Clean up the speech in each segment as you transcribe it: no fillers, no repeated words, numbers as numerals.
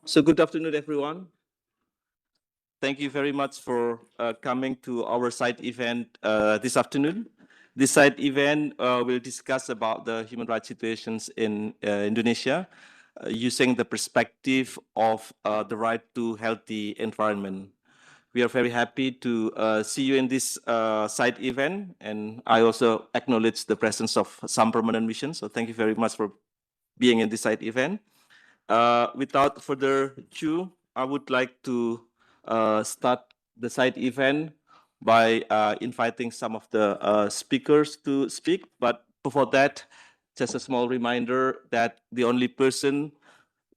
So good afternoon, everyone. Thank you very much for coming to our side event this afternoon. This side event will discuss about the human rights situations in Indonesia using the perspective of the right to healthy environment. We are very happy to see you in this side event, and I also acknowledge the presence of some permanent missions. So thank you very much for being in this side event. Without further ado, I would like to start the side event by inviting some of the speakers to speak. But before that, just a small reminder that the only person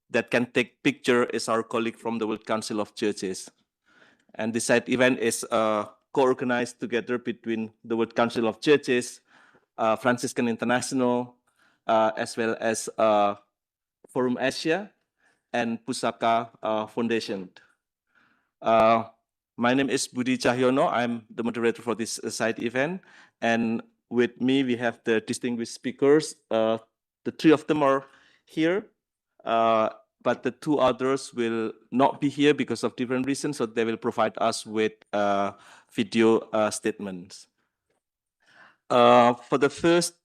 that can take picture is our colleague from the World Council of Churches. And this side event is co-organized together between the World Council of Churches, Franciscan International, as well as Forum Asia and Pusaka Foundation. My name is Budi Cahyono. I'm the moderator for this side event. And with me, we have the distinguished speakers. The three of them are here, but the two others will not be here because of different reasons. So they will provide us with video statements. For the first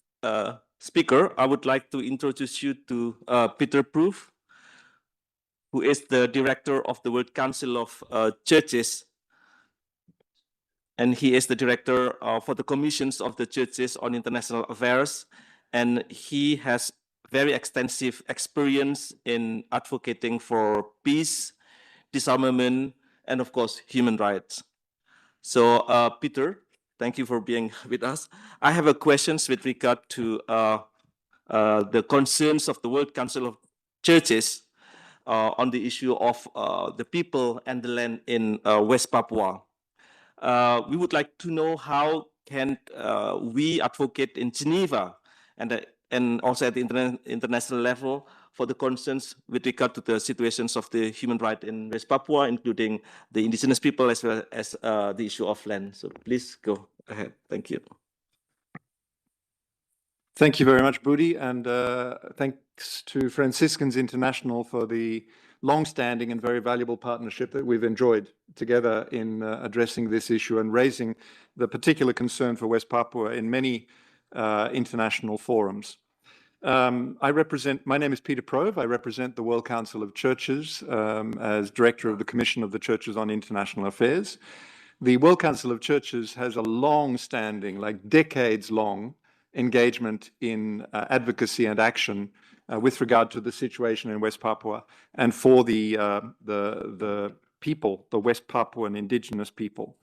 speaker, I would like to introduce you to Peter Proof, who is the director of the World Council of Churches, and he is the director for the commissions of the churches on international affairs, and he has very extensive experience in advocating for peace, disarmament, and of course, human rights. So Peter, thank you for being with us. I have a questions with regard to the concerns of the World Council of Churches on the issue of the people and the land in West Papua. We would like to know how can we advocate in Geneva and also at the international level for the concerns with regard to the situations of the human rights in West Papua, including the indigenous people as well as the issue of land. So please go ahead. Thank you. Thank you very much, Budi, and thanks to Franciscans International for the long-standing and very valuable partnership that we've enjoyed together in addressing this issue and raising the particular concern for West Papua in many international forums. My name is Peter Prove. I represent the World Council of Churches as Director of the Commission of the Churches on International Affairs. The World Council of Churches has a long-standing, like decades-long, engagement in advocacy and action with regard to the situation in West Papua and for the people, the West Papuan indigenous people.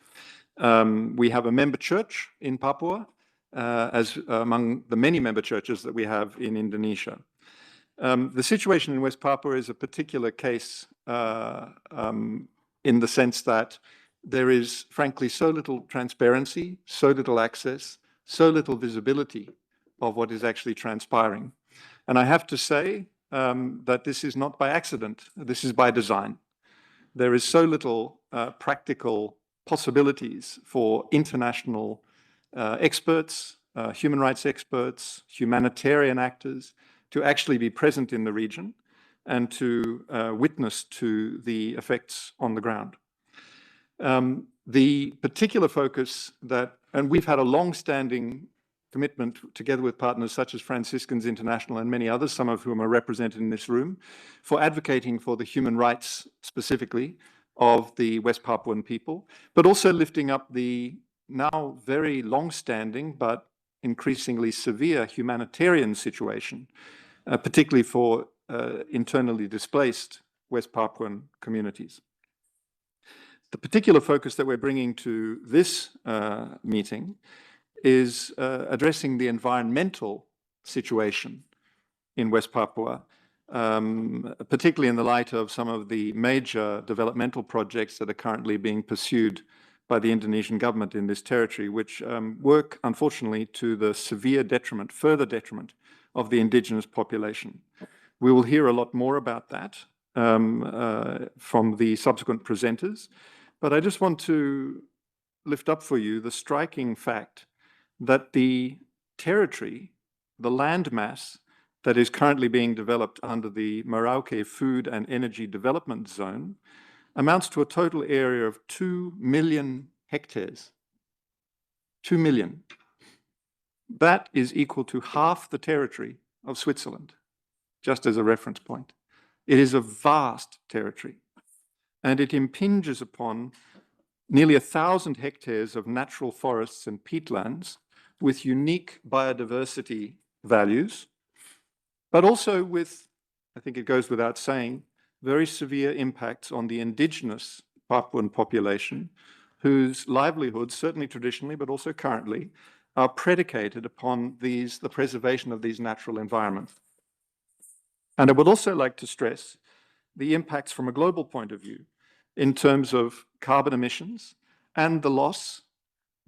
We have a member church in Papua, as among the many member churches that we have in Indonesia. The situation in West Papua is a particular case in the sense that there is, frankly, so little transparency, so little access, so little visibility of what is actually transpiring. And I have to say that this is not by accident, this is by design. There is so little practical possibilities for international experts, human rights experts, humanitarian actors to actually be present in the region and to witness to the effects on the ground. The particular focus that, and we've had a long-standing commitment together with partners such as Franciscans International and many others, some of whom are represented in this room, for advocating for the human rights specifically of the West Papuan people, but also lifting up the now very long-standing but increasingly severe humanitarian situation, particularly for internally displaced West Papuan communities. The particular focus that we're bringing to this meeting is addressing the environmental situation in West Papua, particularly in the light of some of the major developmental projects that are currently being pursued by the Indonesian government in this territory, which work, unfortunately, to the severe detriment, further detriment of the indigenous population. We will hear a lot more about that from the subsequent presenters, but I just want to lift up for you the striking fact that the territory, the land mass, that is currently being developed under the Merauke Food and Energy Development Zone amounts to a total area of 2 million hectares. 2 million. That is equal to half the territory of Switzerland, just as a reference point. It is a vast territory, and it impinges upon nearly 1,000 hectares of natural forests and peatlands with unique biodiversity values, but also with, I think it goes without saying, very severe impacts on the indigenous Papuan population, whose livelihoods, certainly traditionally, but also currently, are predicated upon the preservation of these natural environments. And I would also like to stress the impacts from a global point of view in terms of carbon emissions and the loss,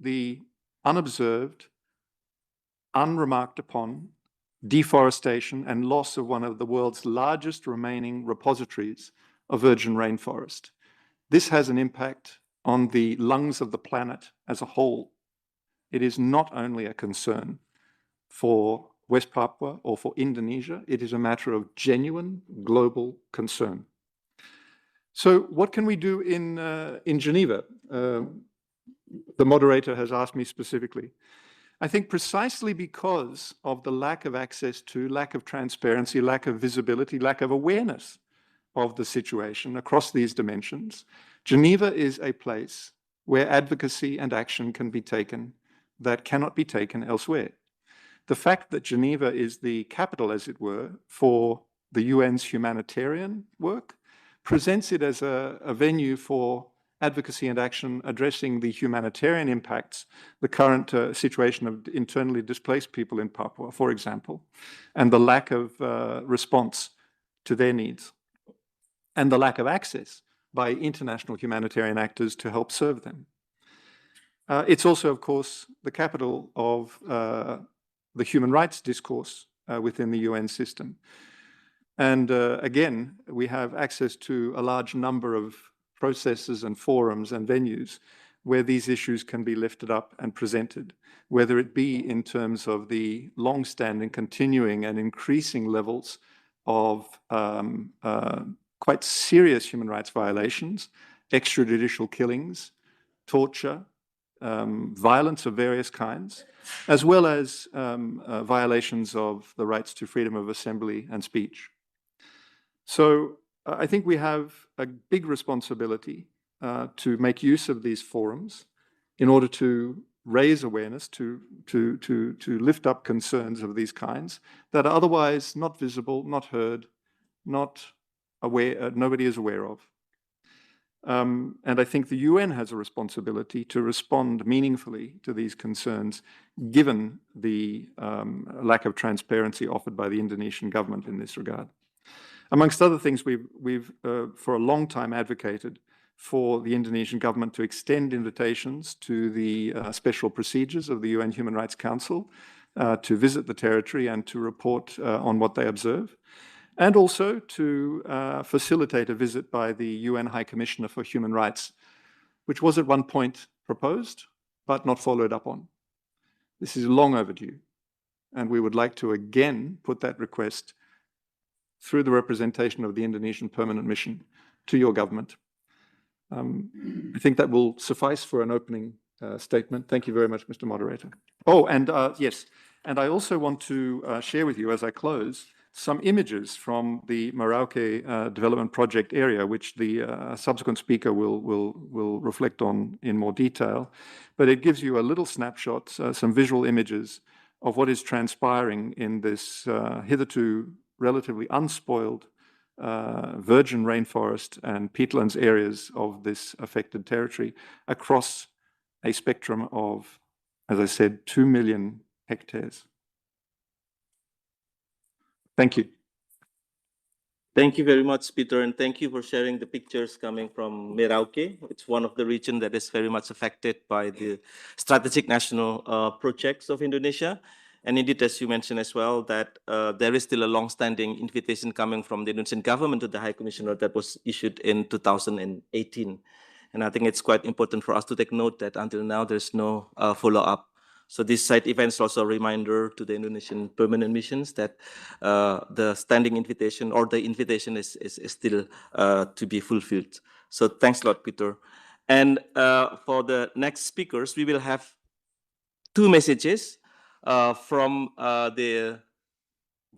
the unobserved, unremarked upon deforestation and loss of one of the world's largest remaining repositories of virgin rainforest. This has an impact on the lungs of the planet as a whole. It is not only a concern for West Papua or for Indonesia, it is a matter of genuine global concern. So what can we do in Geneva? The moderator has asked me specifically. I think precisely because of the lack of access to, lack of transparency, lack of visibility, lack of awareness of the situation across these dimensions, Geneva is a place where advocacy and action can be taken that cannot be taken elsewhere. The fact that Geneva is the capital, as it were, for the UN's humanitarian work presents it as a venue for advocacy and action addressing the humanitarian impacts, the current situation of internally displaced people in Papua, for example, and the lack of response to their needs, and the lack of access by international humanitarian actors to help serve them. It's also, of course, the capital of the human rights discourse within the UN system. And again, we have access to a large number of processes and forums and venues where these issues can be lifted up and presented, whether it be in terms of the long-standing, continuing and increasing levels of quite serious human rights violations, extrajudicial killings, torture, violence of various kinds, as well as violations of the rights to freedom of assembly and speech. So I think we have a big responsibility to make use of these forums in order to raise awareness, to lift up concerns of these kinds that are otherwise not visible, not heard, not aware, nobody is aware of. And I think the UN has a responsibility to respond meaningfully to these concerns, given the lack of transparency offered by the Indonesian government in this regard. Amongst other things, we've for a long time advocated for the Indonesian government to extend invitations to the special procedures of the UN Human Rights Council to visit the territory and to report on what they observe, and also to facilitate a visit by the UN High Commissioner for Human Rights, which was at one point proposed, but not followed up on. This is long overdue, and we would like to again put that request through the representation of the Indonesian Permanent Mission to your government. I think that will suffice for an opening statement. Thank you very much, Mr. Moderator. Oh, and yes, and I also want to share with you as I close some images from the Merauke Development Project area, which the subsequent speaker will reflect on in more detail. But it gives you a little snapshot, some visual images of what is transpiring in this hitherto relatively unspoiled virgin rainforest and peatlands areas of this affected territory across a spectrum of, as I said, 2 million hectares. Thank you. Thank you very much, Peter, and thank you for sharing the pictures coming from Merauke. It's one of the regions that is very much affected by the strategic national projects of Indonesia. And indeed, as you mentioned as well, that there is still a long-standing invitation coming from the Indonesian government to the High Commissioner that was issued in 2018. And I think it's quite important for us to take note that until now, there's no follow-up. So this side event is also a reminder to the Indonesian permanent missions that the standing invitation or the invitation is still to be fulfilled. So thanks a lot, Peter. And for the next speakers, we will have two messages from the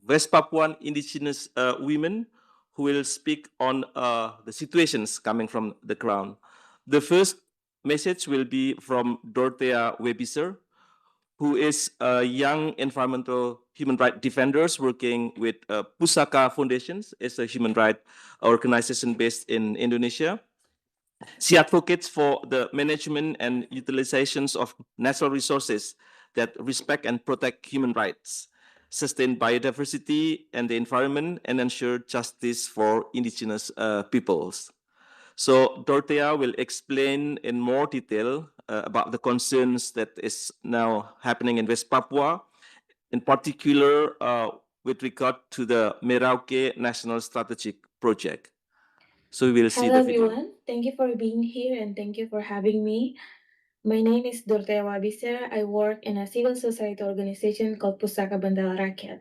West Papuan indigenous women who will speak on the situations coming from the ground. The first message will be from Dorothea Webiser, who is a young environmental human rights defenders working with Pusaka Foundations. It's a human rights organization based in Indonesia. She advocates for the management and utilizations of natural resources that respect and protect human rights, sustain biodiversity and the environment, and ensure justice for indigenous peoples. So Dorothea will explain in more detail about the concerns that is now happening in West Papua, in particular with regard to the Merauke National Strategic Project. So we will see Hello the video. everyone, thank you for being here and thank you for having me. My name is Dorothea Wabisera. I work in a civil society organization called Pusaka Bandala Rakyat.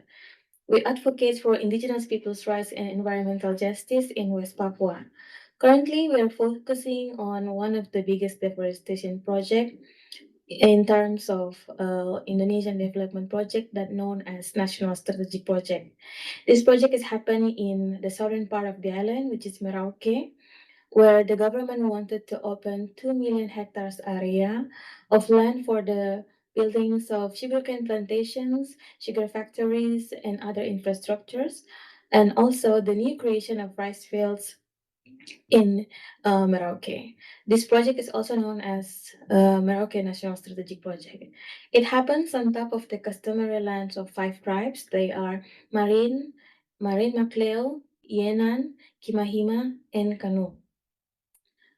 We advocate for indigenous people's rights and environmental justice in West Papua. Currently, we are focusing on one of the biggest deforestation projects in terms of Indonesian development project that known as National Strategic Project. This project is happening in the southern part of the island, which is Merauke, where the government wanted to open 2 million hectares area of land for the buildings of sugarcane plantations, sugar factories, and other infrastructures, and also the new creation of rice fields in Merauke. This project is also known as Merauke National Strategic Project. It happens on top of the customary lands of 5 tribes. They are Marin, Makleo, Yenan, Kimahima, and Kanu.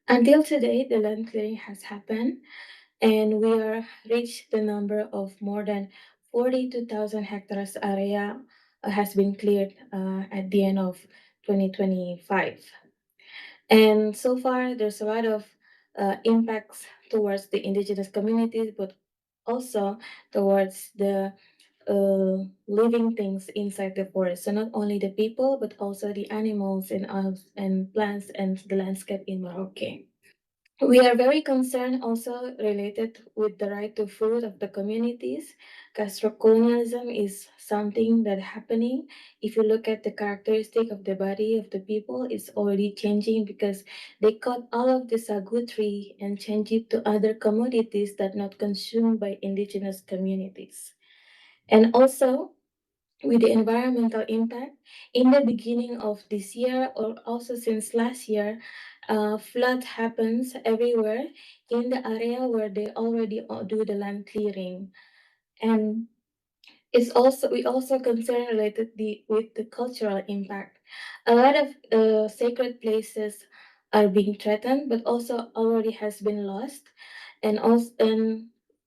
Until today, the land clearing has happened, and we are reached the number of more than 42,000 hectares area has been cleared at the end of 2025. And so far, there's a lot of impacts towards the indigenous communities, but also towards the living things inside the forest. So not only the people, but also the animals and plants and the landscape in Morocco. We are very concerned also related with the right to food of the communities. Gastrocolonialism is something that happening. If you look at the characteristic of the body of the people, it's already changing because they cut all of the sagu tree and change it to other commodities that not consumed by indigenous communities. And also, with the environmental impact. In the beginning of this year, or also since last year, flood happens everywhere in the area where they already do the land clearing. And it's also we also concern related with the cultural impact. A lot of sacred places are being threatened, but also already has been lost, and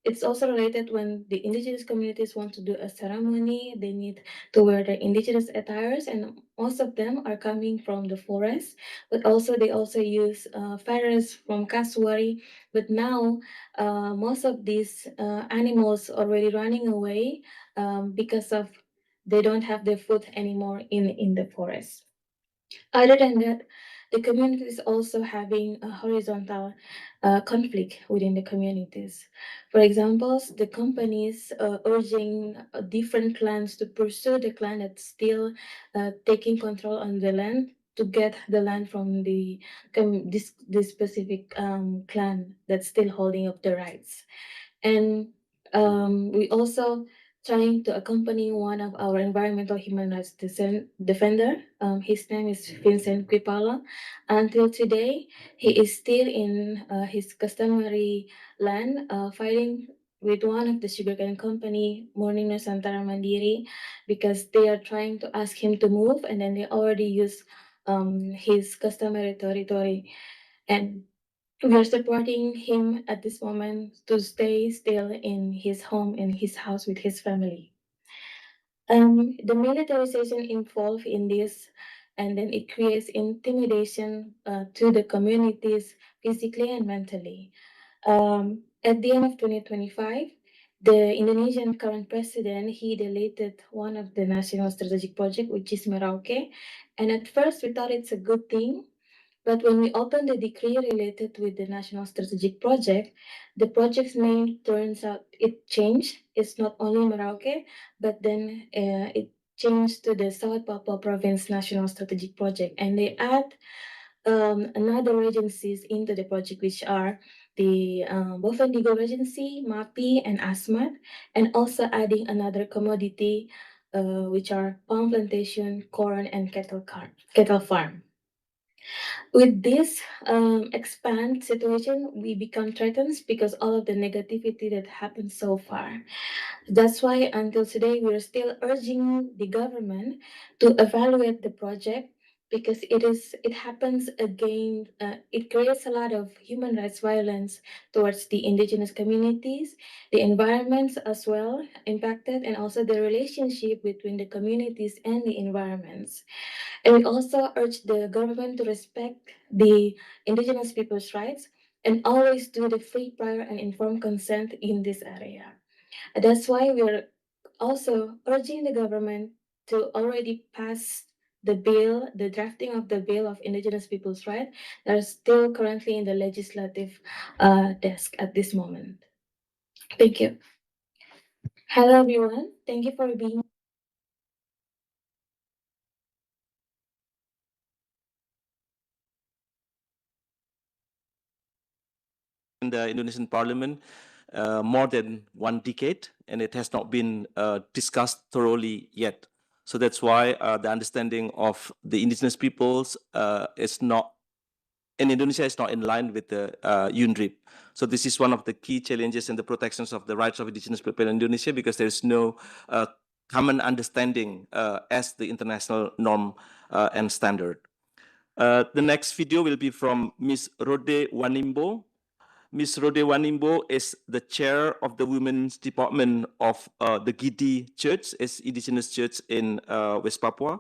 it's also related when the indigenous communities want to do a ceremony, they need to wear their indigenous attires, and most of them are coming from the forest, but also they also use feathers from cassowary. But now most of these animals already running away because of they don't have their food anymore in the forest. Other than that, the community is also having a horizontal conflict within the communities. For example, the companies urging different clans to pursue the clan that's still taking control on the land to get the land from this specific clan that's still holding up the rights. And we also trying to accompany one of our environmental human rights defender. His name is Vincent Quipala. Until today, he is still in his customary land, fighting with one of the sugarcane company, Morning Nusantara Mandiri, because they are trying to ask him to move, and then they already use his customary territory. And we are supporting him at this moment to stay still in his home, in his house with his family. The militarization involved in this, and then it creates intimidation to the communities physically and mentally. At the end of 2025, The Indonesian current president, he deleted one of the national strategic project, which is Merauke. And at first we thought it's a good thing. But when we opened the decree related with the national strategic project, the project's name turns out it changed. It's not only Merauke, but then it changed to the South Papua Province National Strategic Project. And they add another agencies into the project, which are the Bovendigul Regency, MAPI, and ASMAT, and also adding another commodity, which are palm plantation, corn, and cattle farm. With this expand situation, we become threatened because all of the negativity that happened so far. That's why until today, we're still urging the government to evaluate the project because it happens again. It creates a lot of human rights violence towards the indigenous communities, the environments as well impacted, and also the relationship between the communities and the environments. And we also urge the government to respect the indigenous people's rights and always do the free, prior, and informed consent in this area. And that's why we are also urging the government to already pass the bill, the drafting of the bill of indigenous people's rights that are still currently in the legislative desk at this moment. Thank you. Hello, everyone. Thank you for being. In the Indonesian parliament more than 1 decade, and it has not been discussed thoroughly yet. So that's why the understanding of the indigenous peoples is not, in Indonesia, is not in line with the UNDRIP. So this is one of the key challenges in the protections of the rights of indigenous people in Indonesia, because there is no common understanding as the international norm and standard. The next video will be from Ms. Rode Wanimbo. Ms. Rode Wanimbo is the chair of the Women's Department of the Gidi Church, is indigenous church in West Papua.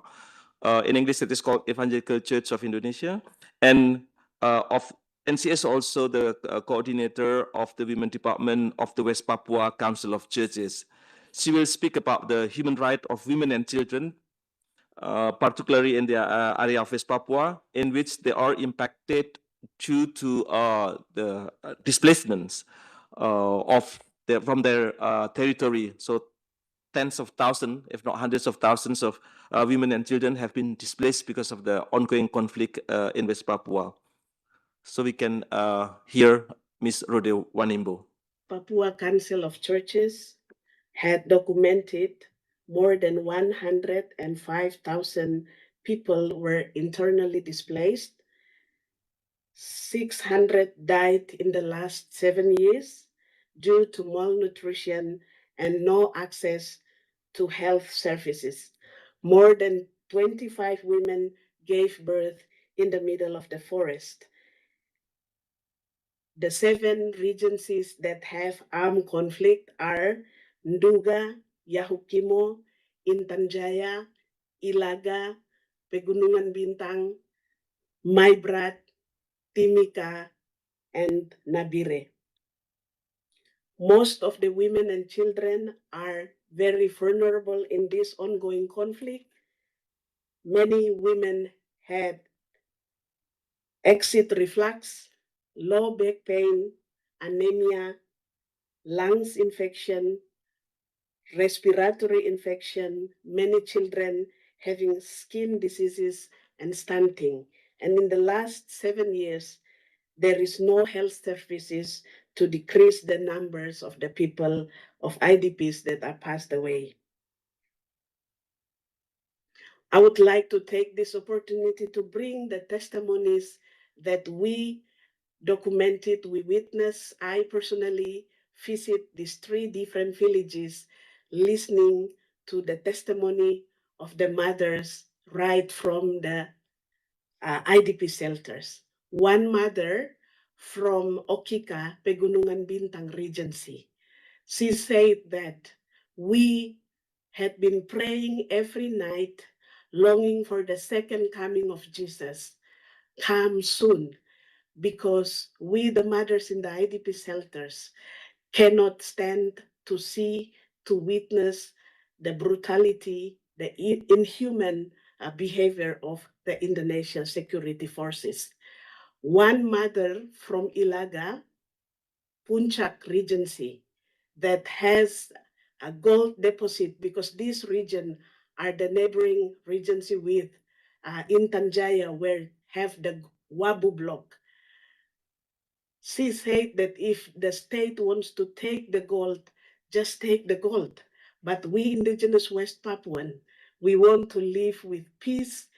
In English, it is called Evangelical Church of Indonesia. And she is also the coordinator of the Women Department of the West Papua Council of Churches. She will speak about the human right of women and children, particularly in the area of West Papua, in which they are impacted due to the displacements from their territory. So tens of thousands, if not hundreds of thousands of women and children have been displaced because of the ongoing conflict in West Papua. So we can hear Ms. Rode Wanimbo. Papua Council of Churches had documented more than 105,000 people were internally displaced. 600 died in the last 7 years due to malnutrition and no access to health services. More than 25 women gave birth in the middle of the forest. The 7 regencies that have armed conflict are Nduga, Yahukimo, Intan Jaya, Ilaga, Pegunungan Bintang, Maibrat, Timika, and Nabire. Most of the women and children are very vulnerable in this ongoing conflict. Many women had acid reflux, low back pain, anemia, lungs infection, respiratory infection, many children having skin diseases and stunting. And in the last 7 years, there is no health services to decrease the numbers of the people of IDPs that are passed away. I would like to take this opportunity to bring the testimonies that we documented, we witnessed. I personally visit these 3 different villages, listening to the testimony of the mothers right from the IDP shelters. One mother from Okika, Pegunungan Bintang Regency, she said that we had been praying every night, longing for the second coming of Jesus. Come soon, because we, the mothers in the IDP shelters, cannot stand to see, to witness the brutality, the inhuman behavior of the Indonesian security forces. One mother from Ilaga, Puncak Regency, that has a gold deposit, because this region are the neighboring regency with Intan Jaya, where have the Wabu block. She said that if the state wants to take the gold, just take the gold. But we indigenous West Papuan, we want to live with peace,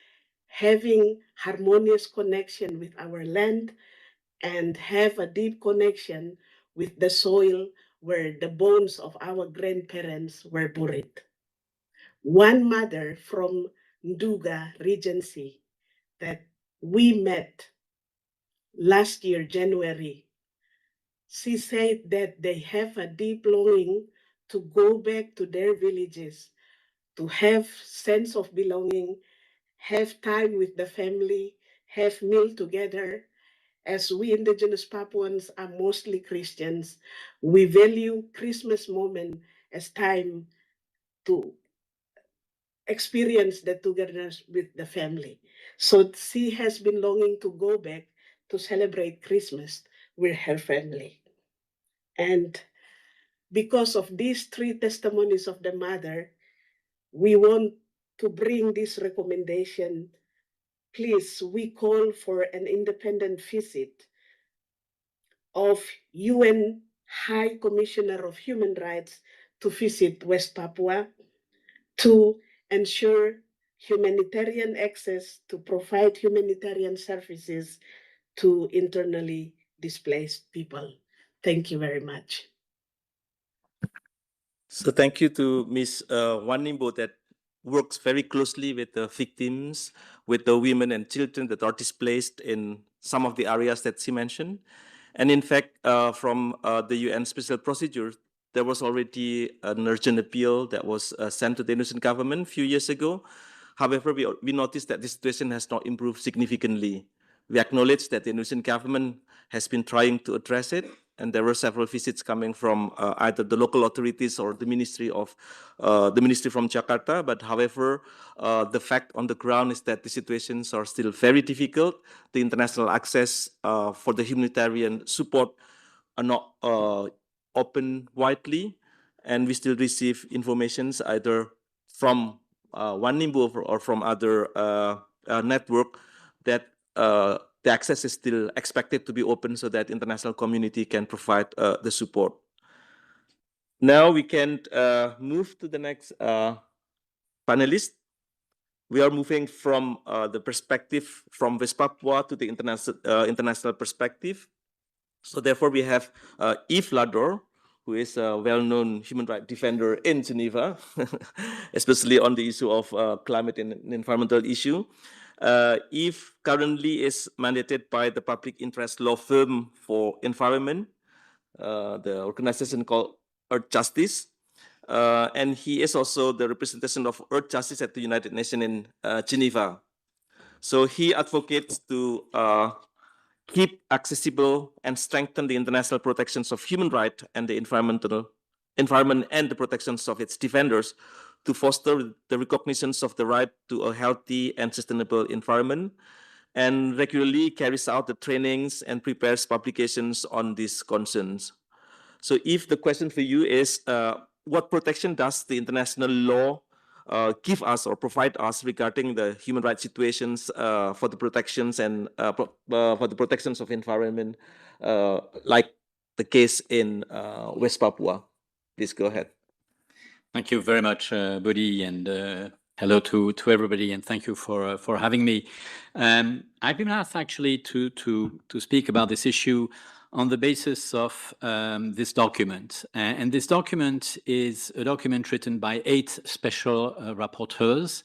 having harmonious connection with our land, and have a deep connection with the soil where the bones of our grandparents were buried. One mother from Nduga Regency that we met last year, January, she said that they have a deep longing to go back to their villages, to have sense of belonging, have time with the family, have meal together. As we indigenous Papuans are mostly Christians, we value Christmas moment as time to experience the togetherness with the family. So she has been longing to go back to celebrate Christmas with her family. And because of these three testimonies of the mother, we want to bring this recommendation. Please, we call for an independent visit of UN High Commissioner of Human Rights to visit West Papua to ensure humanitarian access, to provide humanitarian services to internally displaced people. Thank you very much. So thank you to Ms. Wanimbo that works very closely with the victims, with the women and children that are displaced in some of the areas that she mentioned. And in fact, from the UN special procedure, there was already an urgent appeal that was sent to the Indonesian government a few years ago. However, we noticed that the situation has not improved significantly. We acknowledge that the Indonesian government has been trying to address it, and there were several visits coming from either the local authorities or the ministry from Jakarta. But however, the fact on the ground is that the situations are still very difficult. The international access for the humanitarian support are not open widely, and we still receive informations either from Wanimbo or from other network that the access is still expected to be open so that international community can provide the support. Now we can move to the next panelist. We are moving from the perspective from West Papua to the international perspective. So therefore we have Yves Lador, who is a well-known human rights defender in Geneva, especially on the issue of climate and environmental issue. Yves currently is mandated by the public interest law firm for environment, the organization called Earth Justice. And he is also the representation of Earth Justice at the United Nations in Geneva. So he advocates to keep accessible and strengthen the international protections of human rights and the environment and the protections of its defenders to foster the recognitions of the right to a healthy and sustainable environment, and regularly carries out the trainings and prepares publications on these concerns. So if the question for you is, what protection does the international law give us or provide us regarding the human rights situations for the protections and for the protections of environment, like the case in West Papua? Please go ahead. Thank you very much, Bodhi, and hello to everybody, and thank you for having me. I've been asked actually to speak about this issue on the basis of this document. And this document is a document written by 8 special rapporteurs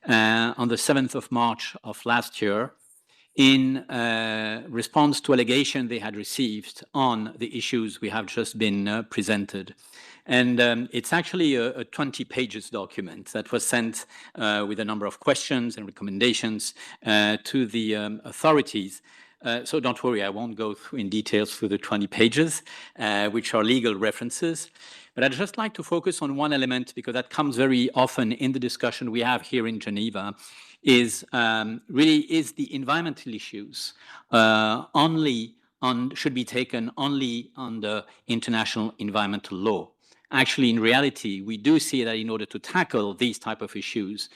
on the 7th of March of last year in response to allegations they had received on the issues we have just been presented. And it's actually a 20 pages document that was sent with a number of questions and recommendations to the authorities So don't worry, I won't go through in details through the 20 pages, which are legal references. But I'd just like to focus on one element, because that comes very often in the discussion we have here in Geneva, is the environmental issues should be taken only under international environmental law. Actually, in reality, we do see that in order to tackle these type of issues,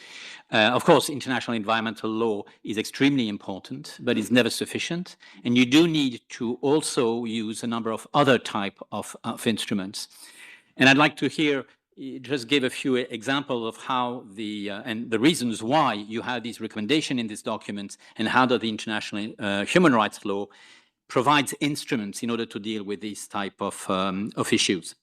of course, international environmental law is extremely important, but it's never sufficient. And you do need to also use a number of other type of instruments. And I'd like to just give a few examples of how and the reasons why you have these recommendations in this document, and how the international human rights law provides instruments in order to deal with these type of issues.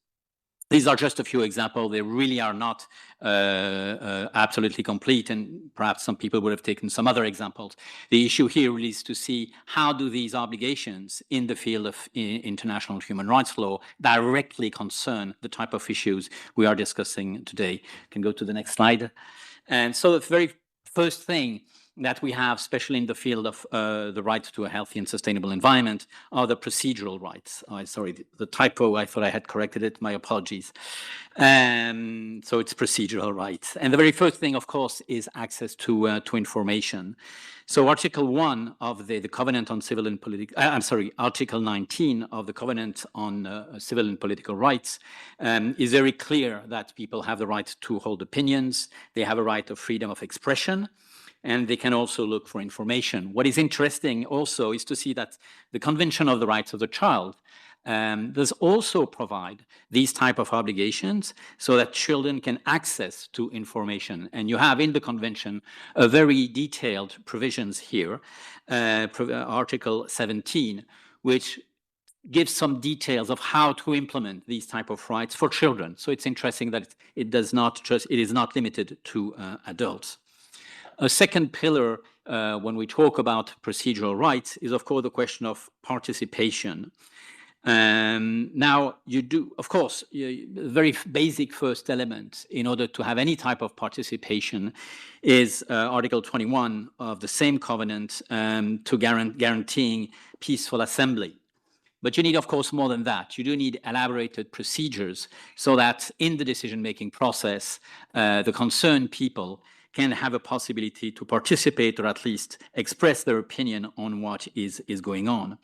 These are just a few examples. They really are not absolutely complete, and perhaps some people would have taken some other examples. The issue here really is to see how do these obligations in the field of international human rights law directly concern the type of issues we are discussing today. You can go to the next slide. And so the very first thing that we have, especially in the field of the right to a healthy and sustainable environment, are the procedural rights. Oh, sorry, the typo, I thought I had corrected it. My apologies. So it's procedural rights. And the very first thing, of course, is access to information. So Article 1 of the Covenant on Civil and Political, Article 19 of the Covenant on Civil and Political Rights is very clear that people have the right to hold opinions. They have a right of freedom of expression, and they can also look for information. What is interesting also is to see that the Convention of the Rights of the Child does also provide these type of obligations so that children can access to information. And you have in the Convention a very detailed provisions here, Article 17, which gives some details of how to implement these type of rights for children. So it's interesting that it is not limited to adults. A second pillar when we talk about procedural rights is, of course, the question of participation. Now, you do, of course, the very basic first element in order to have any type of participation is Article 21 of the same covenant to guaranteeing peaceful assembly. But you need, of course, more than that. You do need elaborated procedures so that in the decision-making process, the concerned people can have a possibility to participate or at least express their opinion on what is going on.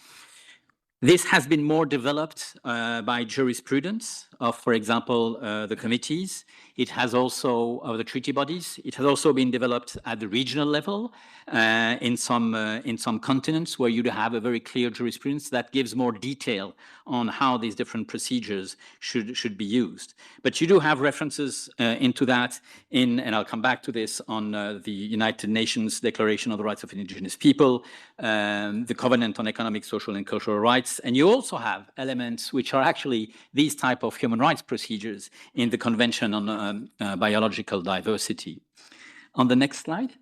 This has been more developed by jurisprudence of, for example, the committees. It has also, of the treaty bodies, it has also been developed at the regional level in some continents where you have a very clear jurisprudence that gives more detail on how these different procedures should be used. But you do have references into that and I'll come back to this, on the United Nations Declaration of the Rights of Indigenous People, the Covenant on Economic, Social and Cultural Rights, and you also have elements which are actually these type of human rights procedures in the Convention on Biological Diversity. On the next slide.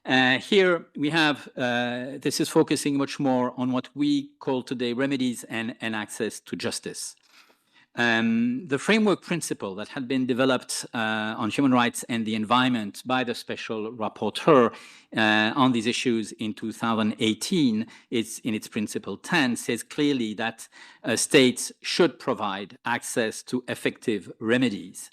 Here we have, this is focusing much more on what we call today remedies and access to justice. The framework principle that had been developed on human rights and the environment by the special rapporteur on these issues in 2018, it's in its principle 10, says clearly that states should provide access to effective remedies.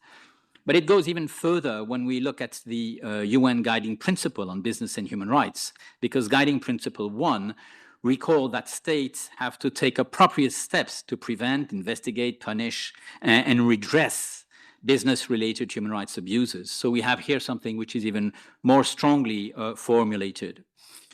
But it goes even further when we look at the UN Guiding Principle on Business and Human Rights, because Guiding Principle 1 recall that states have to take appropriate steps to prevent, investigate, punish, and redress business-related human rights abuses. So we have here something which is even more strongly formulated.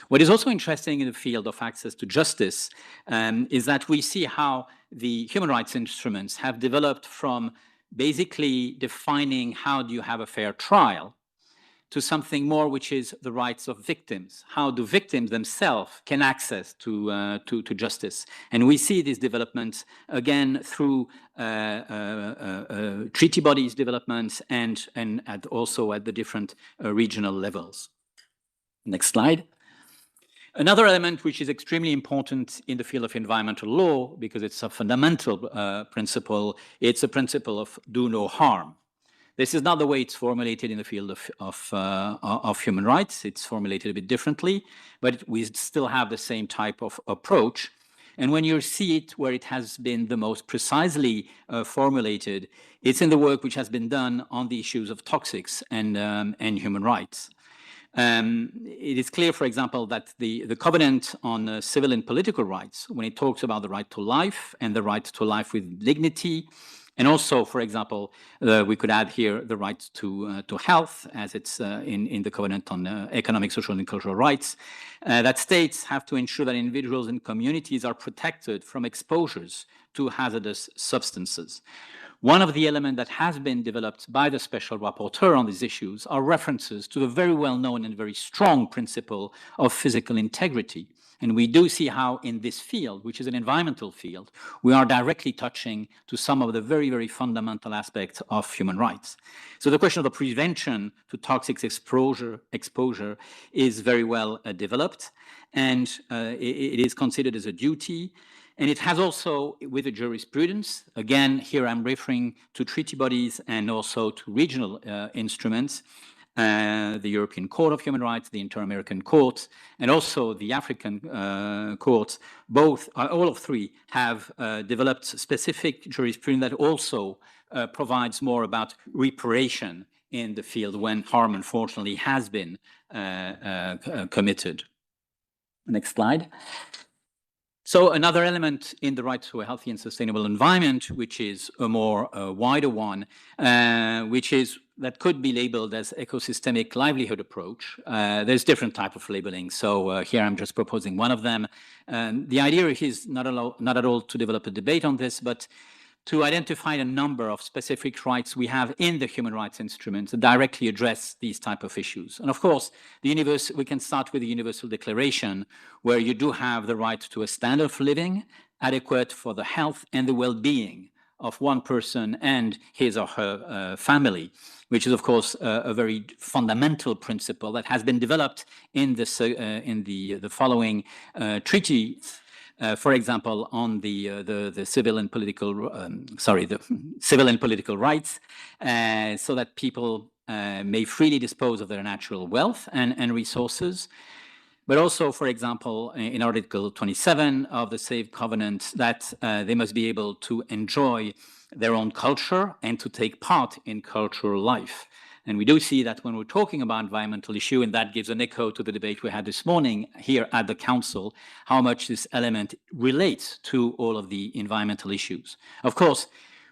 What is also interesting in the field of access to justice is that we see how the human rights instruments have developed from basically defining how do you have a fair trial to something more which is the rights of victims. How do victims themselves can access to justice? And we see these developments again through treaty bodies developments and also at the different regional levels. Next slide. Another element which is extremely important in the field of environmental law, because it's a fundamental principle, it's a principle of do no harm. This is not the way it's formulated in the field of human rights. It's formulated a bit differently, but we still have the same type of approach. And when you see it where it has been the most precisely formulated, it's in the work which has been done on the issues of toxics and human rights. It is clear, for example, that the Covenant on Civil and Political Rights, when it talks about the right to life and the right to life with dignity, and also, for example, we could add here the right to health, as it's in the Covenant on Economic, Social, and Cultural Rights, that states have to ensure that individuals and communities are protected from exposures to hazardous substances. One of the elements that has been developed by the Special Rapporteur on these issues are references to the very well-known and very strong principle of physical integrity. And we do see how in this field, which is an environmental field, we are directly touching to some of the very, very fundamental aspects of human rights. So the question of the prevention to toxic exposure is very well developed, and it is considered as a duty. And it has also, with the jurisprudence, again, here I'm referring to treaty bodies and also to regional instruments, the European Court of Human Rights, the Inter-American Court, and also the African courts, all of three have developed specific jurisprudence that also provides more about reparation in the field when harm, unfortunately, has been committed. Next slide. So another element in the right to a healthy and sustainable environment, which is a more wider one, which is that could be labeled as ecosystemic livelihood approach. There's different type of labeling. So here I'm just proposing one of them. The idea is not at all to develop a debate on this, but to identify a number of specific rights we have in the human rights instruments that directly address these type of issues. And of course, we can start with the Universal Declaration, where you do have the right to a standard of living adequate for the health and the well-being of one person and his or her family, which is, of course, a very fundamental principle that has been developed in the following treaties. For example, on the civil and political, the civil and political rights, so that people may freely dispose of their natural wealth and resources. But also, for example, in Article 27 of the same covenant, that they must be able to enjoy their own culture and to take part in cultural life. And we do see that when we're talking about environmental issue, and that gives an echo to the debate we had this morning here at the Council, how much this element relates to all of the environmental issues. Of course,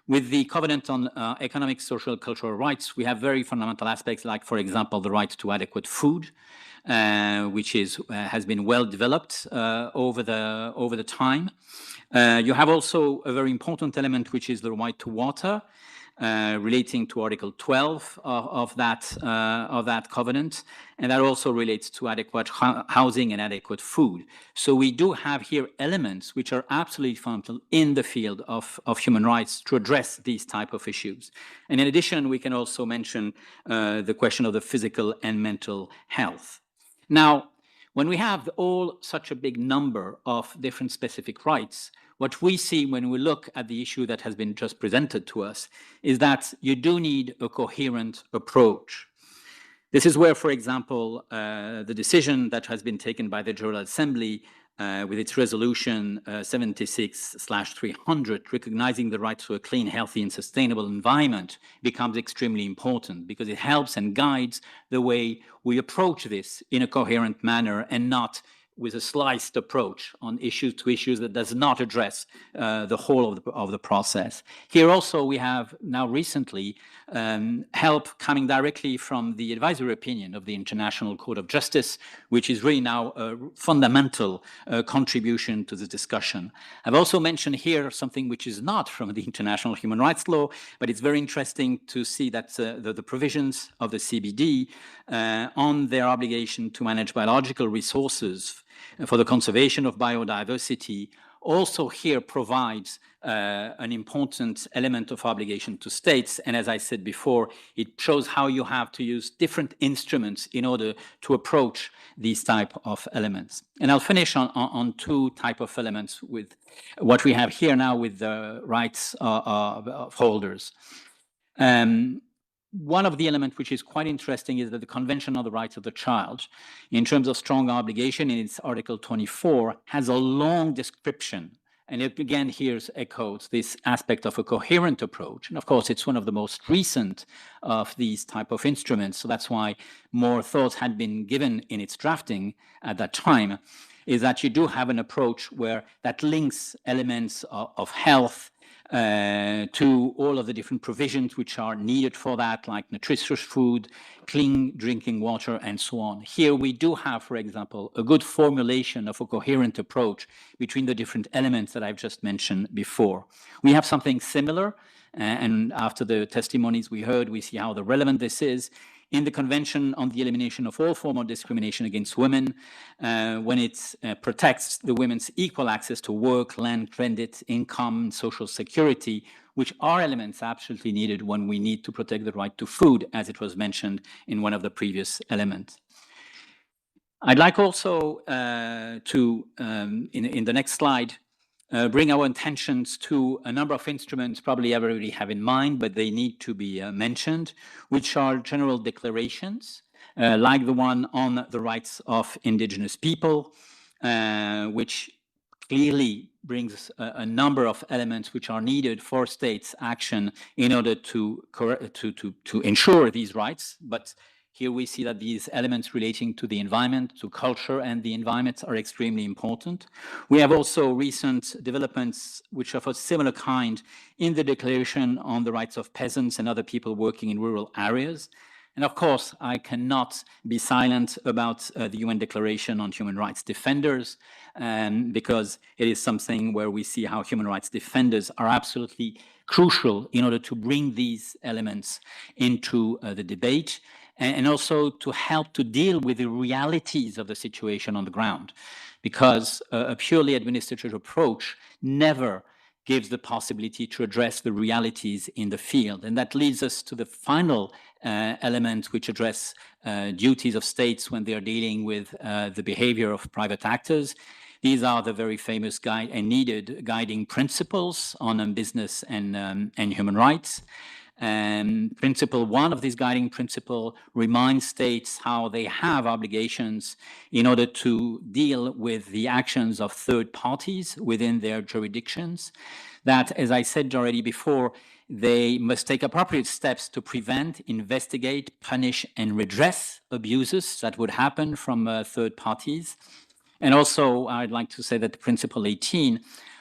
with the Covenant on Economic, Social, Cultural Rights, we have very fundamental aspects like, for example, the right to adequate food, which has been well developed over the time. You have also a very important element, which is the right to water, relating to Article 12 of that covenant, and that also relates to adequate housing and adequate food. So we do have here elements which are absolutely fundamental in the field of human rights to address these type of issues. And in addition, we can also mention the question of the physical and mental health. Now, when we have such a big number of different specific rights, what we see when we look at the issue that has been just presented to us is that you do need a coherent approach. This is where, for example, the decision that has been taken by the General Assembly with its resolution 76/300, recognizing the right to a clean, healthy, and sustainable environment, becomes extremely important because it helps and guides the way we approach this in a coherent manner and not with a sliced approach on issues that does not address the whole of the process. Here also we have now recently help coming directly from the advisory opinion of the International Court of Justice, which is really now a fundamental contribution to the discussion. I've also mentioned here something which is not from the international human rights law, but it's very interesting to see that the provisions of the CBD on their obligation to manage biological resources for the conservation of biodiversity also here provides an important element of obligation to states. And as I said before, it shows how you have to use different instruments in order to approach these type of elements. And I'll finish on two type of elements with what we have here now with the rights of holders. one of the elements which is quite interesting is that the Convention on the Rights of the Child, in terms of strong obligation in its Article 24, has a long description. And it again here echoes this aspect of a coherent approach. And of course, it's one of the most recent of these type of instruments. So that's why more thought had been given in its drafting at that time, is that you do have an approach where that links elements of health to all of the different provisions which are needed for that, like nutritious food, clean drinking water, and so on. Here we do have, for example, a good formulation of a coherent approach between the different elements that I've just mentioned before. We have something similar, and after the testimonies we heard, we see how relevant this is in the Convention on the Elimination of All Forms of Discrimination Against Women, when it protects the women's equal access to work, land, credit, income, social security, which are elements absolutely needed when we need to protect the right to food, as it was mentioned in one of the previous elements. I'd like also to, in the next slide, bring our attentions to a number of instruments probably everybody have in mind, but they need to be mentioned, which are general declarations, like the one on the rights of indigenous people, which clearly brings a number of elements which are needed for states' action in order to ensure these rights. But here we see that these elements relating to the environment, to culture and the environment are extremely important. We have also recent developments which are of a similar kind in the Declaration on the Rights of Peasants and other people working in rural areas. And of course, I cannot be silent about the UN Declaration on Human Rights Defenders, because it is something where we see how human rights defenders are absolutely crucial in order to bring these elements into the debate, and also to help to deal with the realities of the situation on the ground, because a purely administrative approach never gives the possibility to address the realities in the field. And that leads us to the final element, which address duties of states when they are dealing with the behavior of private actors. These are the very famous needed guiding principles on business and human rights. Principle one of this guiding principle reminds states how they have obligations in order to deal with the actions of third parties within their jurisdictions. That, as I said already before, they must take appropriate steps to prevent, investigate, punish, and redress abuses that would happen from third parties. And also, I'd like to say that Principle 18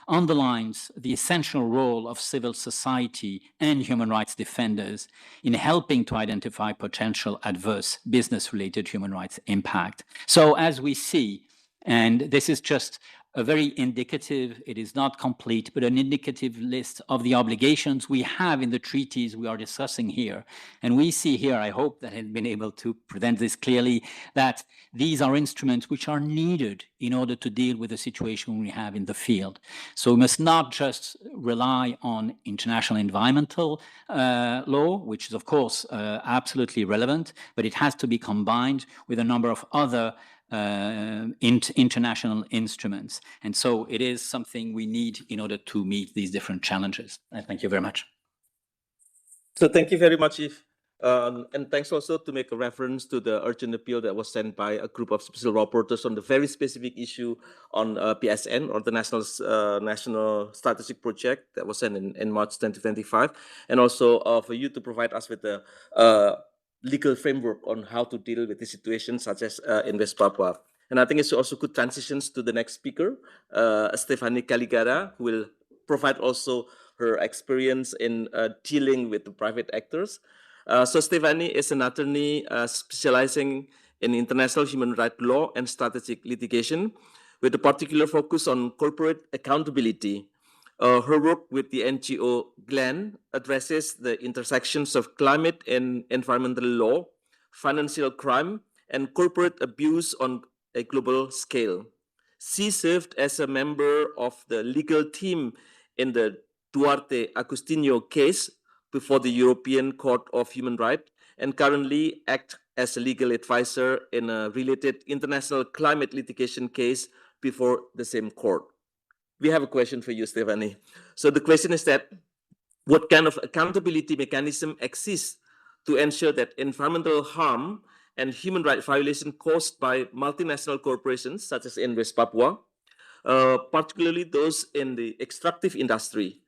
underlines the essential role of civil society and human rights defenders in helping to identify potential adverse business-related human rights impact. So as we see, and this is just a very indicative, it is not complete, but an indicative list of the obligations we have in the treaties we are discussing here. And we see here, I hope that I've been able to present this clearly, that these are instruments which are needed in order to deal with the situation we have in the field. So we must not just rely on international environmental law, which is of course absolutely relevant, but it has to be combined with a number of other international instruments. And so it is something we need in order to meet these different challenges. Thank you very much. So thank you very much, Yves. And thanks also to make a reference to the urgent appeal that was sent by a group of special rapporteurs on the very specific issue on PSN, or the National Strategic Project that was sent in March 2025. And also for you to provide us with the legal framework on how to deal with the situations such as in West Papua. And I think it's also good transitions to the next speaker, Stephanie Caligara, who will provide also her experience in dealing with the private actors. So Stephanie is an attorney specializing in international human rights law and strategic litigation, with a particular focus on corporate accountability. Her work with the NGO GLAN addresses the intersections of climate and environmental law, financial crime, and corporate abuse on a global scale. She served as a member of the legal team in the Duarte Agostinho case before the European Court of Human Rights, and currently acts as a legal advisor in a related international climate litigation case before the same court. We have a question for you, Stephanie. So the question is that, what kind of accountability mechanism exists to ensure that environmental harm and human rights violation caused by multinational corporations, such as in West Papua, particularly those in the extractive industry,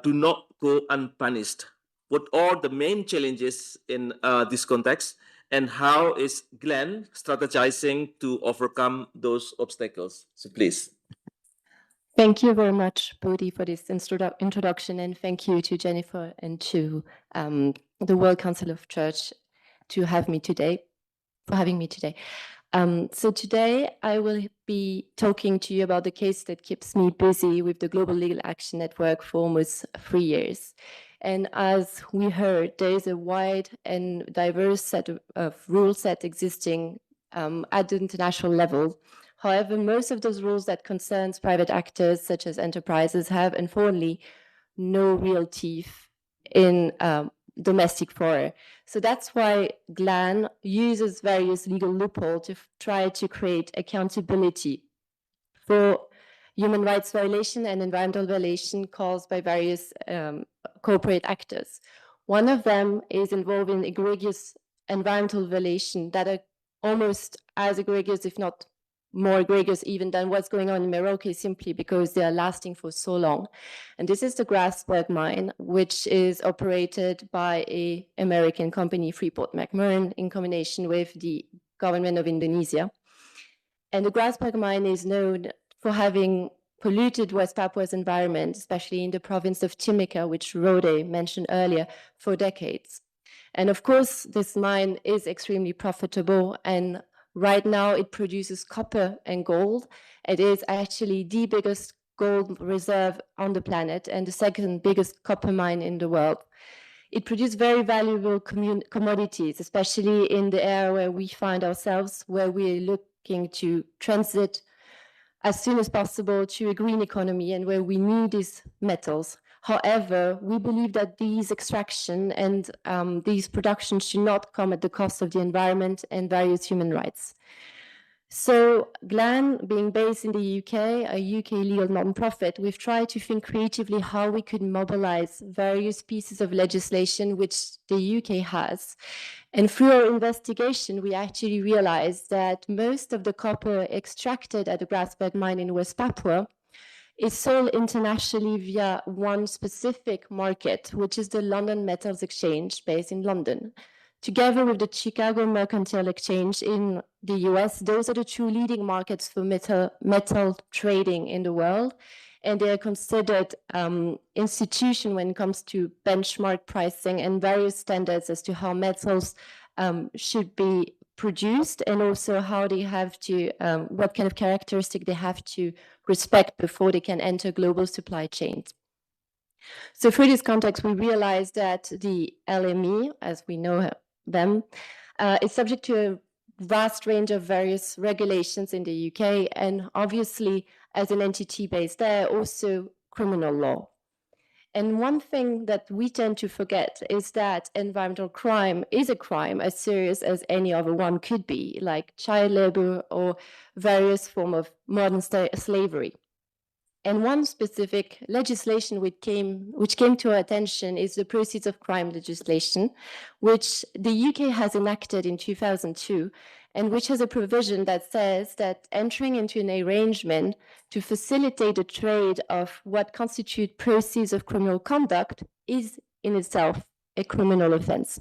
do not go unpunished. What are the main challenges in this context, and how is Glenn strategizing to overcome those obstacles? So please. Thank you very much, Bodhi, for this introduction, and thank you to Jennifer and to the World Council of Church for having me today. So today I will be talking to you about the case that keeps me busy with the Global Legal Action Network for almost 3 years. And as we heard, there is a wide and diverse set of rule set existing at the international level. However, most of those rules that concerns private actors, such as enterprises, have unfortunately no real teeth in domestic fora. So that's why GLAN uses various legal loopholes to try to create accountability for human rights violation and environmental violation caused by various corporate actors. One of them is involving egregious environmental violation that are almost as egregious, if not more egregious even than what's going on in Morocco, simply because they are lasting for so long. And this is the Grasberg mine, which is operated by an American company, Freeport-McMoRan, in combination with the government of Indonesia. And the Grasberg mine is known for having polluted West Papua's environment, especially in the province of Timika, which Rode mentioned earlier, for decades. And of course, this mine is extremely profitable, and right now it produces copper and gold. It is actually the biggest gold reserve on the planet and the second biggest copper mine in the world. It produces very valuable commodities, especially in the area where we find ourselves, where we're looking to transit as soon as possible to a green economy and where we need these metals. However, we believe that these extraction and these productions should not come at the cost of the environment and various human rights. So GLAN, being based in the UK, a UK legal non-profit, we've tried to think creatively how we could mobilize various pieces of legislation which the UK has. And through our investigation, we actually realized that most of the copper extracted at the Grasberg mine in West Papua is sold internationally via one specific market, which is the London Metals Exchange based in London. Together with the Chicago Mercantile Exchange in the US, those are the two leading markets for metal trading in the world. And they are considered institution when it comes to benchmark pricing and various standards as to how metals should be produced, and also how they have to, what kind of characteristic they have to respect before they can enter global supply chains. So through this context, we realized that the LME, as we know them, is subject to a vast range of various regulations in the UK, and obviously, as an entity based there, also criminal law. And one thing that we tend to forget is that environmental crime is a crime as serious as any other one could be, like child labor or various forms of modern slavery. And one specific legislation which came to our attention is the Proceeds of Crime legislation, which the UK has enacted in 2002, and which has a provision that says that entering into an arrangement to facilitate the trade of what constitute proceeds of criminal conduct is in itself a criminal offense.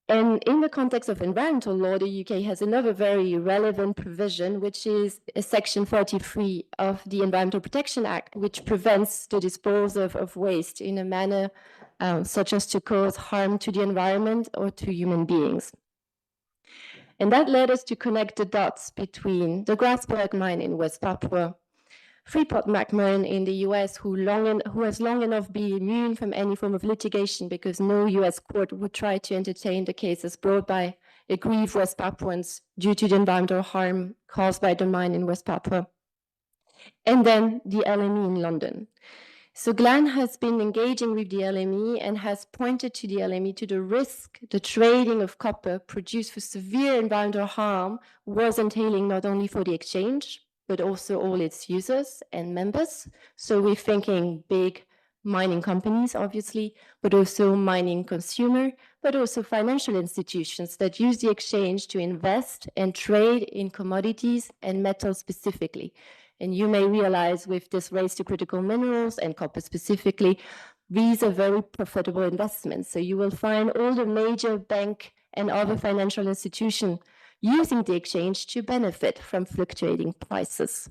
And in the context of environmental law, the UK has another very relevant provision, which is Section 33 of the Environmental Protection Act, which prevents the disposal of waste in a manner such as to cause harm to the environment or to human beings. And that led us to connect the dots between the Grasberg mine in West Papua, Freeport-McMoRan in the US, who has long enough been immune from any form of litigation because no US court would try to entertain the cases brought by aggrieved West Papuans due to the environmental harm caused by the mine in West Papua. And then the LME in London. So GLAN has been engaging with the LME and has pointed to the LME to the risk the trading of copper produced for severe environmental harm was entailing not only for the exchange, but also all its users and members. So we're thinking big mining companies, obviously, but also mining consumer, but but also financial institutions that use the exchange to invest and trade in commodities and metals specifically. And you may realize with this race to critical minerals and copper specifically, these are very profitable investments. So you will find all the major bank and other financial institutions using the exchange to benefit from fluctuating prices.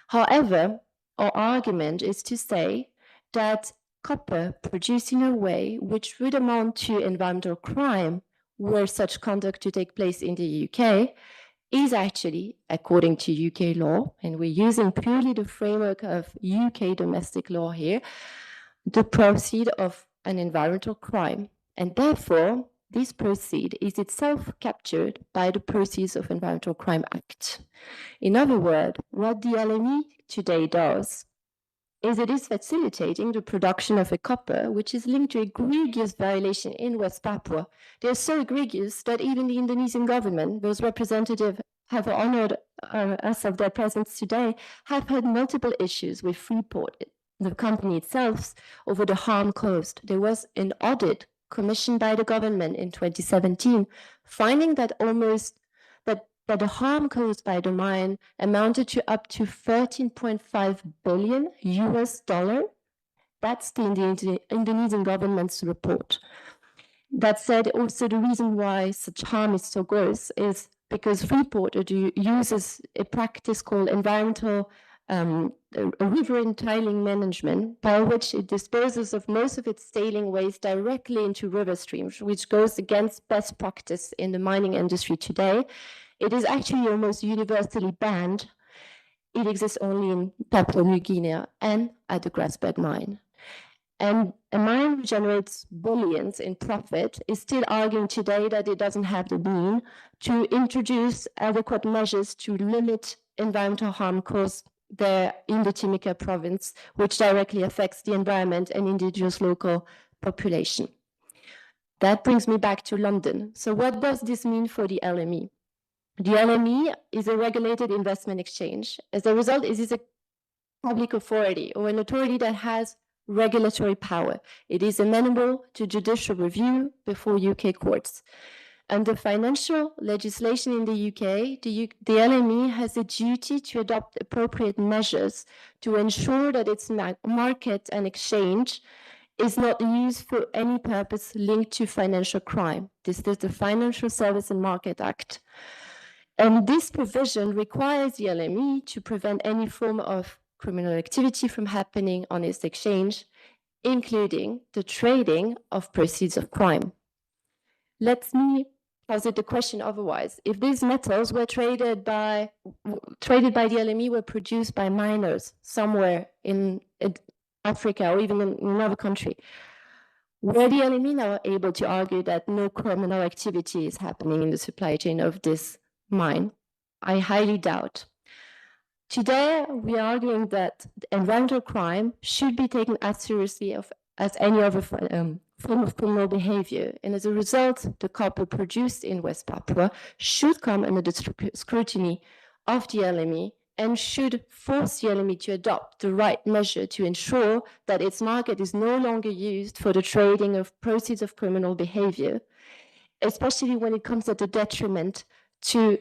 However, our argument is to say that copper produced in a way which would amount to environmental crime were such conduct to take place in the UK is actually, according to UK law, and we're using purely the framework of UK domestic law here, the proceed of an environmental crime. And therefore, this proceed is itself captured by the Proceeds of Environmental Crime Act. In other words, what the LME today does is it is facilitating the production of a copper which is linked to egregious violation in West Papua. They are so egregious that even the Indonesian government, those representatives have honored us of their presence today, have had multiple issues with Freeport, the company itself, over the harm caused. There was an audit commissioned by the government in 2017, finding that that the harm caused by the mine amounted to up to $13.5 billion US. That's the Indonesian government's report. That said, also the reason why such harm is so gross is because Freeport uses a practice called environmental riverine tiling management, by which it disposes of most of its tailing waste directly into river streams, which goes against best practice in the mining industry today. It is actually almost universally banned. It exists only in Papua New Guinea and at the Grasberg mine. And a mine which generates billions in profit is still arguing today that it doesn't have the means to introduce adequate measures to limit environmental harm caused there in the Timika province, which directly affects the environment and indigenous local population. That brings me back to London. So what does this mean for the LME? The LME is a regulated investment exchange. As a result, it is a public authority or an authority that has regulatory power. It is amenable to judicial review before UK courts. Under financial legislation in the UK, the LME has a duty to adopt appropriate measures to ensure that its market and exchange is not used for any purpose linked to financial crime. This is the Financial Service and Market Act. And this provision requires the LME to prevent any form of criminal activity from happening on its exchange, including the trading of proceeds of crime. Let me posit the question otherwise. If these metals were traded by the LME were produced by miners somewhere in Africa or even in another country, were the LME now able to argue that no criminal activity is happening in the supply chain of this mine? I highly doubt. Today, we are arguing that environmental crime should be taken as seriously as any other form of criminal behavior. And as a result, the copper produced in West Papua should come under the scrutiny of the LME and should force the LME to adopt the right measure to ensure that its market is no longer used for the trading of proceeds of criminal behavior, especially when it comes at the detriment to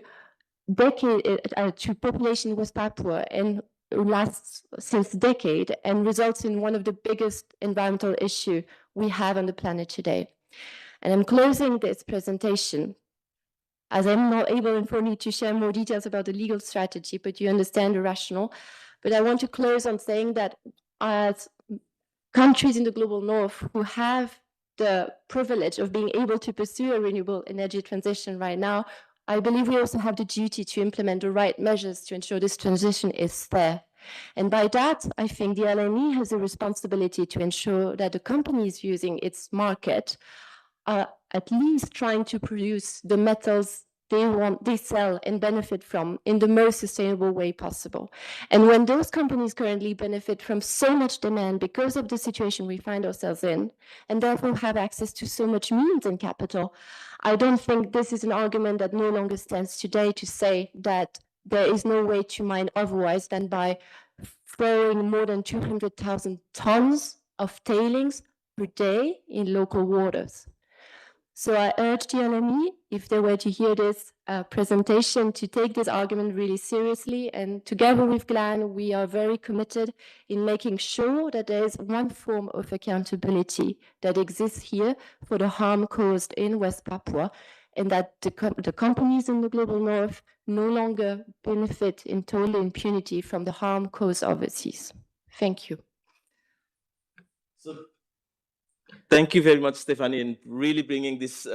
population in West Papua and lasts since decade and results in one of the biggest environmental issues we have on the planet today. And I'm closing this presentation as I'm not able informally to share more details about the legal strategy, but you understand the rationale. But I want to close on saying that as countries in the global north who have the privilege of being able to pursue a renewable energy transition right now, I believe we also have the duty to implement the right measures to ensure this transition is fair. And by that, I think the LME has a responsibility to ensure that the companies using its market are at least trying to produce the metals they sell and benefit from in the most sustainable way possible. And when those companies currently benefit from so much demand because of the situation we find ourselves in, and therefore have access to so much means and capital, I don't think this is an argument that no longer stands today to say that there is no way to mine otherwise than by throwing more than 200,000 tons of tailings per day in local waters. So I urge the LME, if they were to hear this presentation, to take this argument really seriously. And together with Glenn, we are very committed in making sure that there is one form of accountability that exists here for the harm caused in West Papua, and that the companies in the global north no longer benefit in total impunity from the harm caused overseas. Thank you. So, thank you very much, Stephanie, in really bringing this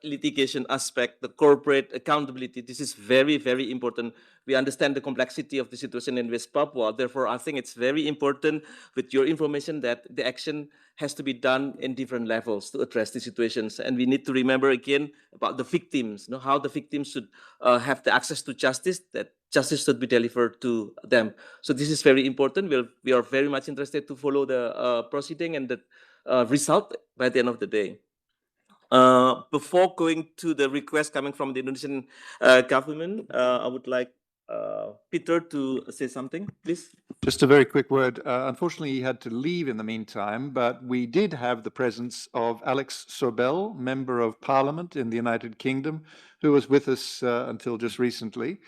litigation aspect, the corporate accountability. This is very, very important. We understand the complexity of the situation in West Papua. Therefore, I think it's very important with your information that the action has to be done in different levels to address the situations. And we need to remember again about the victims, how the victims should have the access to justice, that justice should be delivered to them. So this is very important. We are very much interested to follow the proceeding and the result by the end of the day. Before going to the request coming from the Indonesian government, I would like Peter to say something, please. Just a very quick word. Unfortunately, he had to leave in the meantime, but we did have the presence of Alex Sobel, Member of Parliament in the United Kingdom, who was with us until just recently.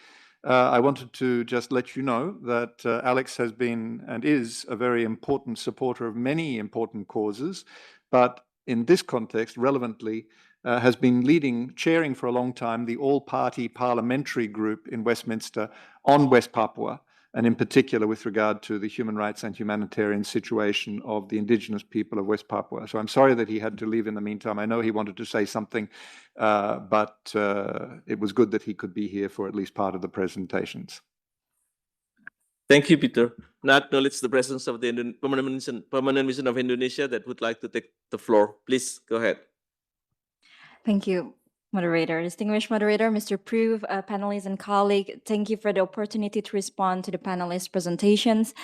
I wanted to just let you know that Alex has been and is a very important supporter of many important causes, but in this context, relevantly, has been chairing for a long time the all-party parliamentary group in Westminster on West Papua, and in particular with regard to the human rights and humanitarian situation of the indigenous people of West Papua. So I'm sorry that he had to leave in the meantime. I know he wanted to say something, but it was good that he could be here for at least part of the presentations. Thank you, Peter. Now acknowledge the presence of the permanent mission of Indonesia that would like to take the floor. Please go ahead. Thank you, moderator. Distinguished moderator, Mr. Prue, panelists and colleagues, thank you for the opportunity to respond to the panelists' presentations.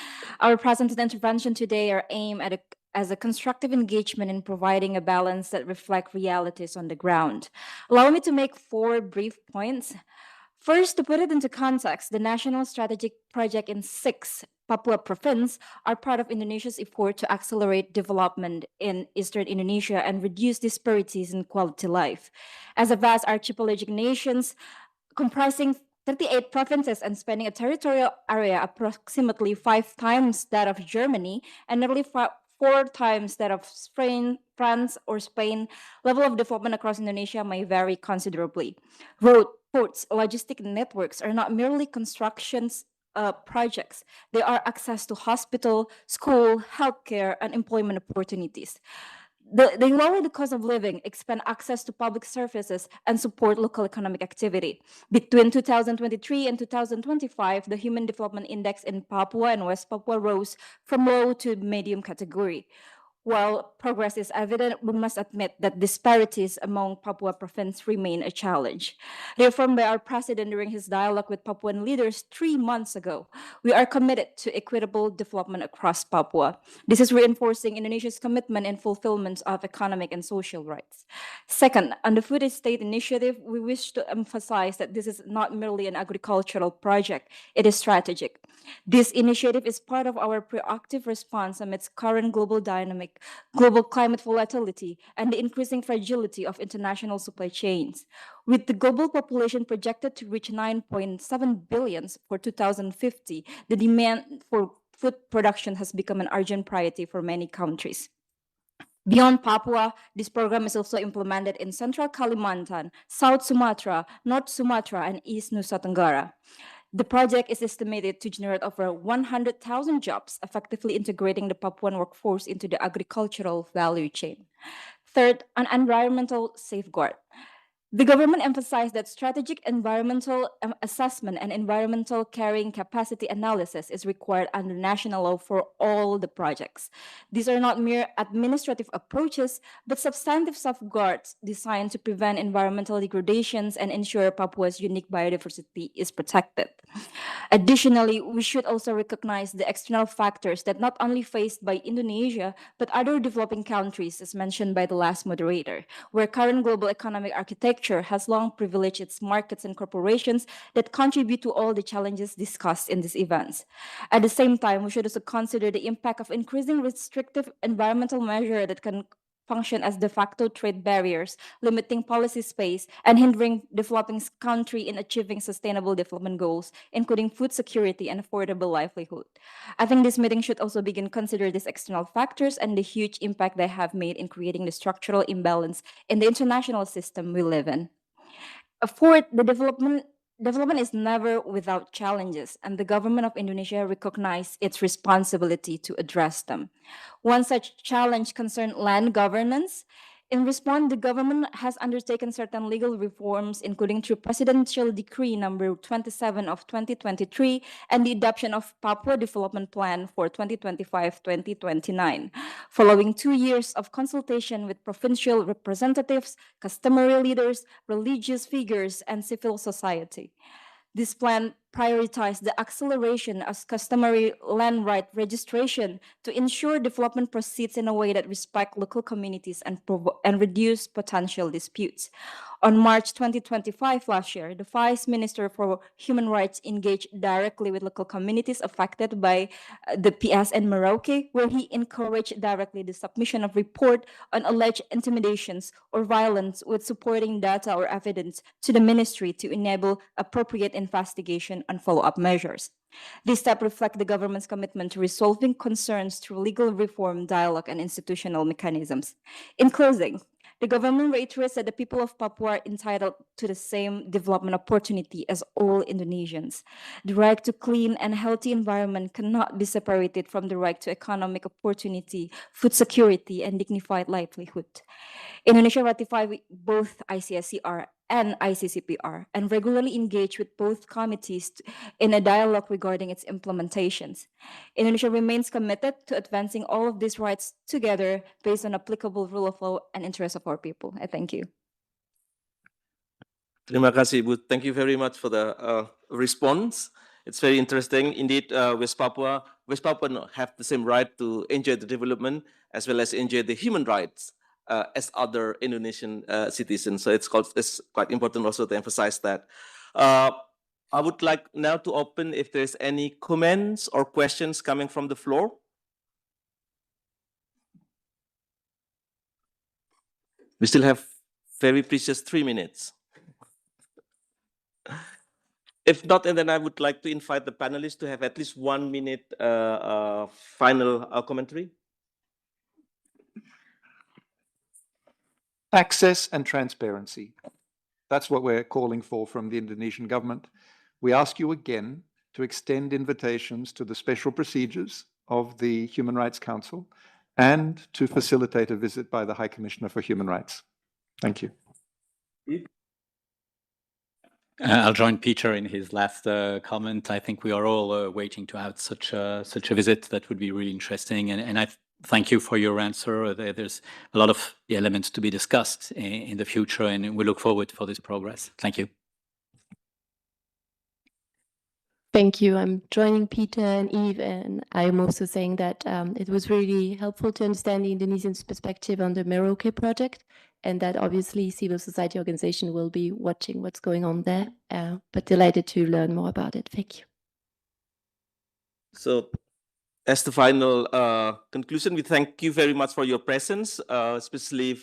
Our present intervention today are aimed at as a constructive engagement in providing a balance that reflects realities on the ground. Allow me to make 4 brief points. First, to put it into context, the National Strategic Project in 6 Papua province are part of Indonesia's effort to accelerate development in eastern Indonesia and reduce disparities in quality life. As a vast archipelagic nation comprising 38 provinces and spanning a territorial area approximately 5 times that of Germany and nearly 4 times that of Spain, France, or Spain, level of development across Indonesia may vary considerably. Road, ports, logistic networks are not merely constructions projects. They are access to hospital, school, healthcare, and employment opportunities. They lower the cost of living, expand access to public services, and support local economic activity. Between 2023 and 2025, the Human Development Index in Papua and West Papua rose from low to medium category. While progress is evident, we must admit that disparities among Papua province remain a challenge. Reaffirmed by our president during his dialogue with Papuan leaders 3 months ago, we are committed to equitable development across Papua. This is reinforcing Indonesia's commitment and fulfillment of economic and social rights. Second, on the Food Estate Initiative, we wish to emphasize that this is not merely an agricultural project, it is strategic. This initiative is part of our proactive response amidst current global dynamic, global climate volatility, and the increasing fragility of international supply chains. With the global population projected to reach 9.7 billion for 2050, the demand for food production has become an urgent priority for many countries. Beyond Papua, this program is also implemented in Central Kalimantan, South Sumatra, North Sumatra, and East Nusa Tenggara. The project is estimated to generate over 100,000 jobs, effectively integrating the Papuan workforce into the agricultural value chain. Third, on environmental safeguard. The government emphasized that strategic environmental assessment and environmental carrying capacity analysis is required under national law for all the projects. These are not mere administrative approaches, but substantive safeguards designed to prevent environmental degradations and ensure Papua's unique biodiversity is protected. Additionally, we should also recognize the external factors that not only faced by Indonesia, but other developing countries, as mentioned by the last moderator, where current global economic architecture has long privileged its markets and corporations that contribute to all the challenges discussed in these events. At the same time, we should also consider the impact of increasing restrictive environmental measures that can function as de facto trade barriers, limiting policy space, and hindering developing country in achieving sustainable development goals, including food security and affordable livelihood. I think this meeting should also begin consider these external factors and the huge impact they have made in creating the structural imbalance in the international system we live in. Fourth, the development is never without challenges, and the government of Indonesia recognized its responsibility to address them. One such challenge concerned land governance. In response, the government has undertaken certain legal reforms, including through Presidential Decree number 27 of 2023 and the adoption of Papua Development Plan for 2025-2029. Following 2 years of consultation with provincial representatives, customary leaders, religious figures, and civil society. This plan prioritized the acceleration of customary land right registration to ensure development proceeds in a way that respect local communities and reduce potential disputes. On March 2025 last year, the Vice Minister for Human Rights engaged directly with local communities affected by the PS and Merauke, where he encouraged directly the submission of report on alleged intimidations or violence with supporting data or evidence to the ministry to enable appropriate investigation and follow-up measures. This step reflects the government's commitment to resolving concerns through legal reform, dialogue, and institutional mechanisms. In closing, the government reiterates that the people of Papua are entitled to the same development opportunity as all Indonesians. The right to clean and healthy environment cannot be separated from the right to economic opportunity, food security, and dignified livelihood. Indonesia ratified both ICSCR and ICCPR and regularly engaged with both committees in a dialogue regarding its implementations. Indonesia remains committed to advancing all of these rights together based on applicable rule of law and interests of our people. I thank you. Terima kasih, Ibu. Thank you very much for the response. It's very interesting. Indeed, West Papua have the same right to enjoy the development as well as enjoy the human rights as other Indonesian citizens. So it's quite important also to emphasize that. I would like now to open if there's any comments or questions coming from the floor. We still have very precious 3 minutes. If not, and then I would like to invite the panelists to have at least 1 minute final commentary. Access and transparency. That's what we're calling for from the Indonesian government. We ask you again to extend invitations to the special procedures of the Human Rights Council and to facilitate a visit by the High Commissioner for Human Rights. Thank you. I'll join Peter in his last comment. I think we are all waiting to have such a visit. That would be really interesting. And I thank you for your answer. There's a lot of elements to be discussed in the future, and we look forward for this progress. Thank you. Thank you. I'm joining Peter and Eve, and I'm also saying that it was really helpful to understand the Indonesian perspective on the Merauke project, and that obviously civil society organization will be watching what's going on there, but delighted to learn more about it. Thank you. So as the final conclusion, we thank you very much for your presence, especially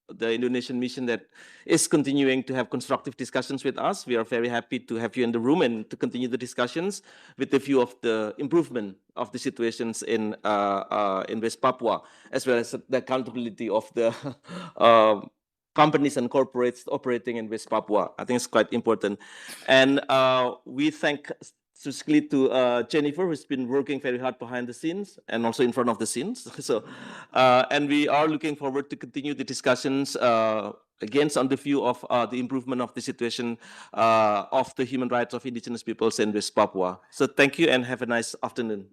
the Indonesian mission that is continuing to have constructive discussions with us. We are very happy to have you in the room and to continue the discussions with the view of the improvement of the situations in West Papua, as well as the accountability of the companies and corporates operating in West Papua. I think it's quite important. And we thank specifically to Jennifer, who's been working very hard behind the scenes and also in front of the scenes. So, and we are looking forward to continue the discussions again on the view of the improvement of the situation of the human rights of indigenous peoples in West Papua. So thank you and have a nice afternoon.